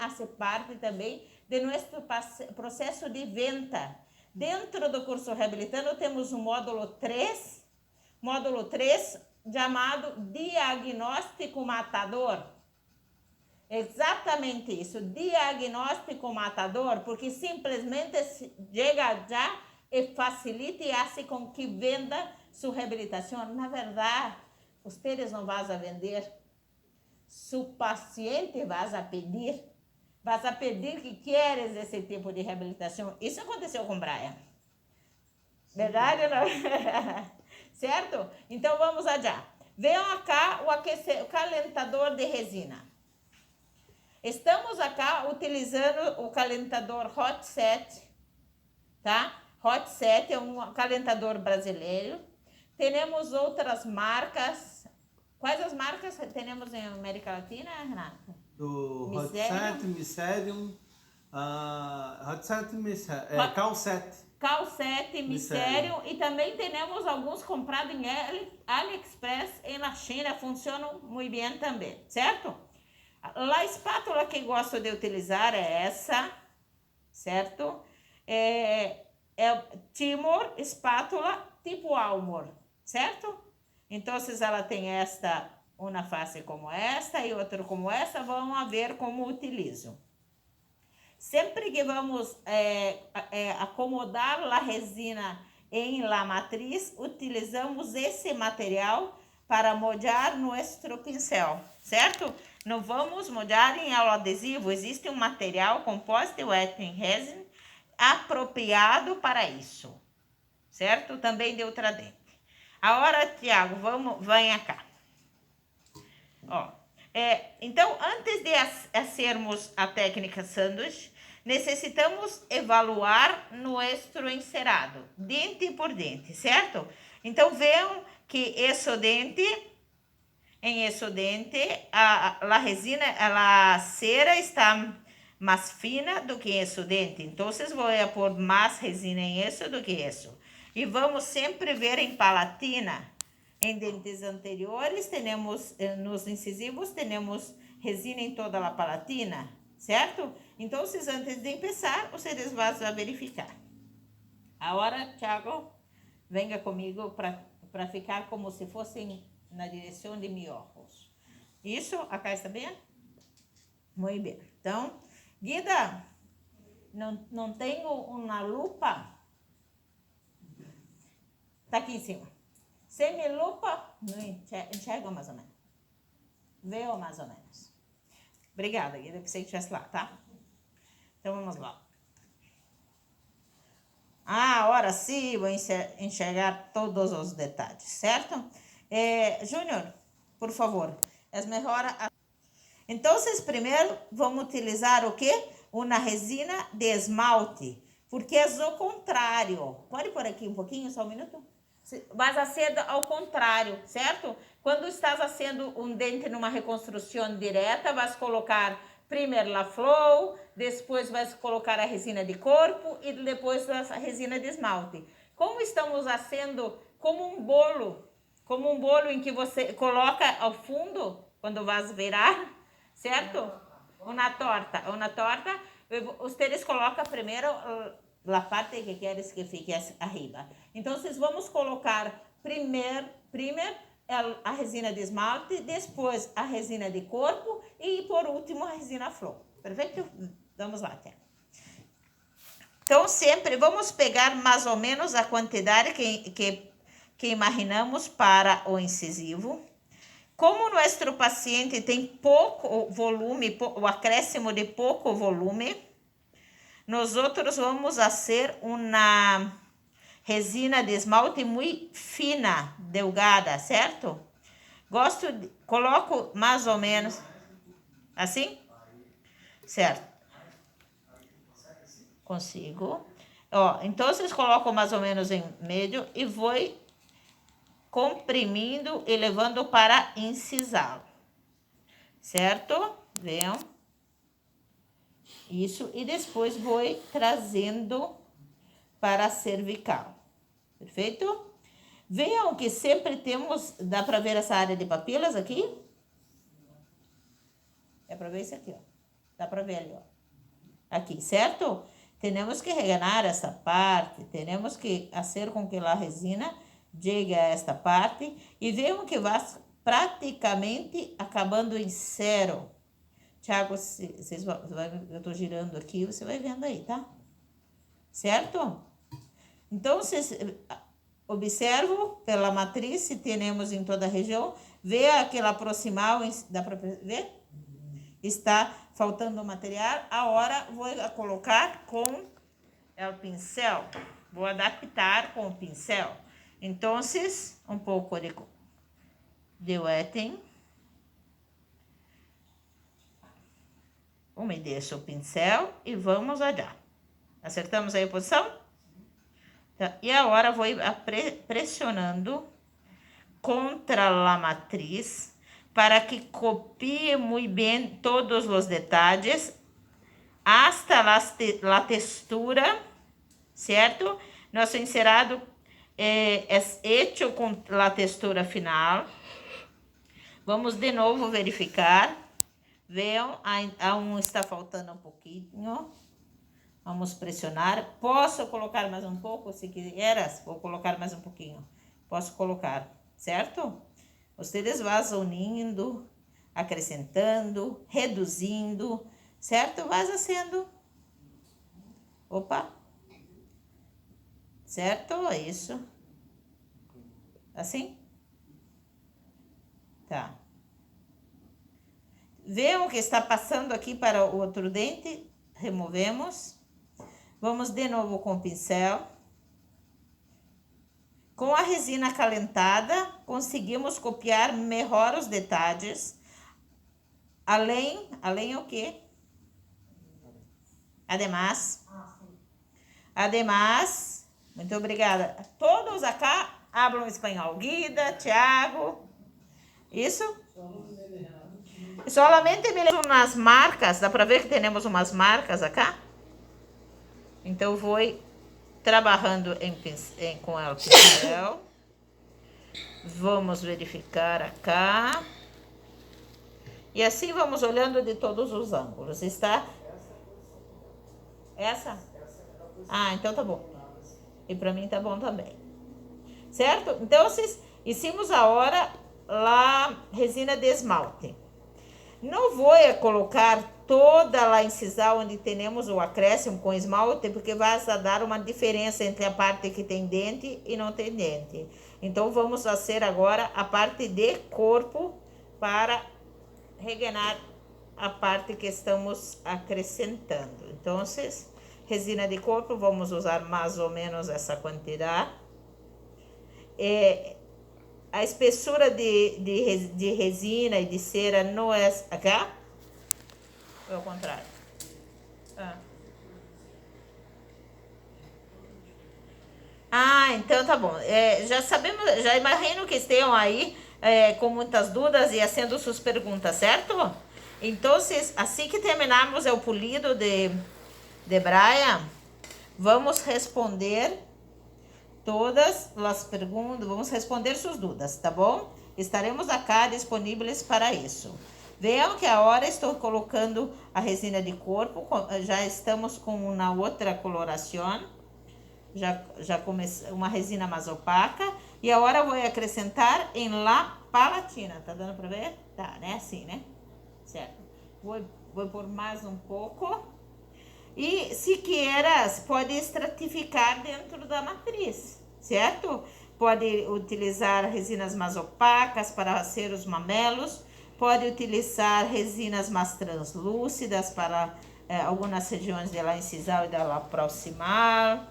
hace parte também de nosso processo de venda. Dentro do curso Reabilitando temos o módulo 3 chamado Diagnóstico Matador. Exatamente isso, diagnóstico matador, porque simplesmente chega já e facilita e faz com que venda sua reabilitação. Na verdade, vocês não vão vender, seu paciente vai pedir. Vas a pedir que queres esse tipo de reabilitação. Isso aconteceu com o Brian. Verdade ou não? Certo? Então vamos adiante. Vejam cá o calentador de resina. Estamos aqui utilizando o calentador Hot Set, tá? Hot Set é um calentador brasileiro. Temos outras marcas. Quais as marcas que temos em América Latina, Renata? Do Hot Set, Micerium, Hot Set, Cal Set. Cal Set, Micerium, e também temos alguns comprados em AliExpress e na China, funcionam muito bem também, certo? A espátula que gosto de utilizar é essa, certo? É Timor, espátula tipo Almor, certo? Então, ela tem uma face como esta e outra como esta, vamos ver como utilizo. Sempre que vamos acomodar a resina em la matriz, utilizamos esse material para molhar nosso pincel, certo? Não vamos molhar em adesivo, existe um material composto wetting resin apropriado para isso, certo? Também de ultradente. Agora, Tiago, venha cá. Então, antes de fazermos a técnica sanduíche, necessitamos evaluar nosso encerado, dente por dente, certo? Então, vejam que em esse dente, a resina, a cera está mais fina do que esse dente. Então, vou pôr mais resina em isso do que isso. E vamos sempre ver em palatina. Em dentes anteriores, nos incisivos, temos resina em toda a palatina, certo? Então, antes de começar, vocês vão verificar. Agora, Thiago, venha comigo para ficar como se fossem na direção de meus olhos. Isso, acá está bem? Muito bem. Então, Guida, não tenho uma lupa? Está aqui em cima. Sem lupa, não enxergo mais ou menos. Veio mais ou menos. Obrigada, Guida, pensei que estivesse lá, tá? Então, vamos lá. Agora sim, vou enxergar todos os detalhes, certo? Júnior, por favor, é melhor... Então, primeiro, vamos utilizar o quê? Uma resina de esmalte, porque é o contrário. Pode pôr aqui um pouquinho, só um minuto? Vai ser ao contrário, certo? Quando estás fazendo um dente numa reconstrução direta, vais colocar primeiro a flow, depois vais colocar a resina de corpo e depois a resina de esmalte. Como estamos fazendo como um bolo em que você coloca ao fundo, quando vais virar, certo? Uma torta. Vocês colocam primeiro a parte que queres que fique arriba. Então, vamos colocar primeiro a resina de esmalte, depois a resina de corpo e, por último, a resina flor. Perfeito? Vamos lá, Tia. Então, sempre vamos pegar mais ou menos a quantidade que imaginamos para o incisivo. Como nosso paciente tem pouco volume, o acréscimo de pouco volume, nós outros vamos fazer uma resina de esmalte muito fina, delgada, certo? Coloco mais ou menos assim, certo? Consigo. Então, coloco mais ou menos em médio e vou comprimindo e levando para incisar, certo? Vejam. Isso, e depois vou trazendo para a cervical. Perfeito? Vejam que sempre temos, dá para ver essa área de papilas aqui? É para ver isso aqui, ó. Dá para ver ali, ó. Aqui, certo? Temos que reganar esta parte, temos que fazer com que a resina chegue a esta parte e vejam que vai praticamente acabando em zero. Tiago, eu estou girando aqui, você vai vendo aí, tá? Certo? Então, vocês observam pela matriz, se temos em toda a região, vê aquele aproximal, dá para ver? Está faltando material, agora vou colocar com o pincel, vou adaptar com o pincel. Então, um pouco de wetting, umedeço o pincel e vamos olhar. Acertamos aí a posição? Tá. E agora vou pressionando contra a matriz para que copie muito bem todos os detalhes hasta a textura, certo? Nosso encerado é hecho com a textura final. Vamos de novo verificar. Vejam, aún está faltando um pouquinho. Vamos pressionar. Posso colocar mais um pouco, se quiseres? Vou colocar mais um pouquinho. Posso colocar, certo? Vocês vão unindo, acrescentando, reduzindo, certo? Vai sendo. Opa. Certo? Isso. Assim? Tá. Vejam o que está passando aqui para o outro dente. Removemos. Vamos de novo com o pincel. Com a resina calentada, conseguimos copiar melhor os detalhes. Além o quê? Ademais, muito obrigada. Todos acá hablam espanhol. Guida, Tiago, isso? Solamente me lembro nas marcas, dá para ver que temos umas marcas acá? Então, vou trabalhando com o pincel. Vamos verificar acá. E assim vamos olhando de todos os ângulos. Está? Essa? Ah, então tá bom. E para mim tá bom também. Certo? Então, hicimos agora a resina de esmalte. Não vou colocar toda a incisão onde temos o acréscimo com esmalte, porque vai dar uma diferença entre a parte que tem dente e não tem dente. Então, vamos fazer agora a parte de corpo para reganar a parte que estamos acrescentando. Então, resina de corpo, vamos usar mais ou menos essa quantidade. A espessura de resina e de cera não é acá? Ou ao contrário? Então tá bom. Já sabemos, já imagino que estejam aí com muitas dúvidas e fazendo suas perguntas, certo? Então, assim que terminarmos o polido de braia, vamos responder todas as perguntas, vamos responder suas dúvidas, tá bom? Estaremos acá disponíveis para isso. Vejam que agora estou colocando a resina de corpo, já estamos com uma outra coloração, já comecei uma resina mais opaca, e agora vou acrescentar em la palatina, tá dando para ver? Tá, né? Assim, né? Certo. Vou pôr mais um pouco. E se queiras, pode estratificar dentro da matriz, certo? Pode utilizar resinas mais opacas para fazer os mamelos, pode utilizar resinas mais translúcidas para algumas regiões da incisal e da proximal.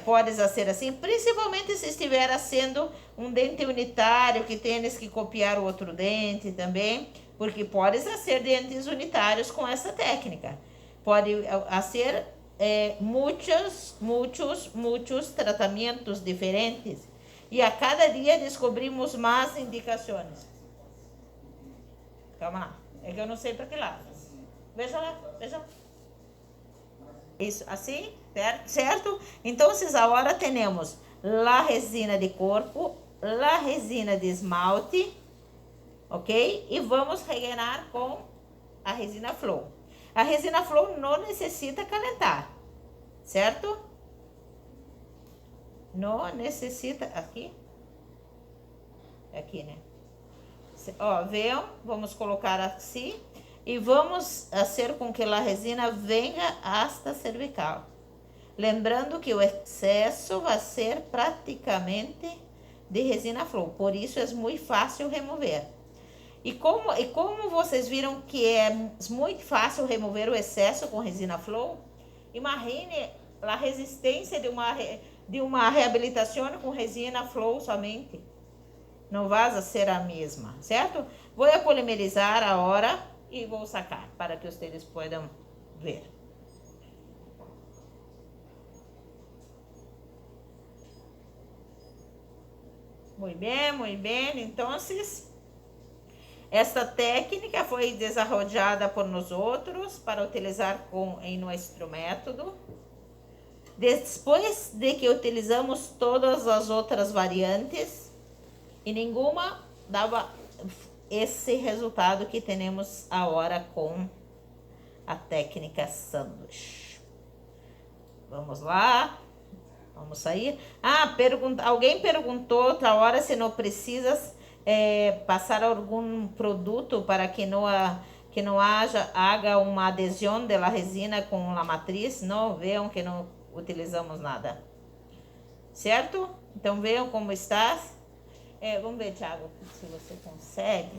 Pode ser assim, principalmente se estiver sendo um dente unitário que tens que copiar o outro dente também, porque pode ser dentes unitários com essa técnica. Pode ser muitos tratamentos diferentes e a cada dia descobrimos mais indicações. Calma lá, é que eu não sei para que lado. Veja lá, veja lá. Isso, assim, certo? Então, agora temos a resina de corpo, a resina de esmalte, ok? E vamos reganar com a resina flow. A resina flow não necessita calentar, certo? Não necessita, aqui, né? Ó, vejam, vamos colocar assim e vamos fazer com que a resina venha hasta cervical. Lembrando que o excesso vai ser praticamente de resina flow, por isso é muito fácil remover. E como vocês viram que é muito fácil remover o excesso com resina flow, imagine a resistência de uma reabilitação com resina flow somente. Não vai ser a mesma, certo? Vou polimerizar agora e vou sacar para que vocês possam ver. Muito bem. Então, esta técnica foi desenvolvida por nós outros para utilizar em nosso método. Depois de que utilizamos todas as outras variantes e nenhuma dava esse resultado que temos agora com a técnica sanduíche. Vamos lá. Vamos sair. Alguém perguntou outra hora se não precisa passar algum produto para que não haja uma adesão da resina com a matriz. Não, vejam que não utilizamos nada. Certo? Então vejam como está. Vamos ver, Thiago, se você consegue.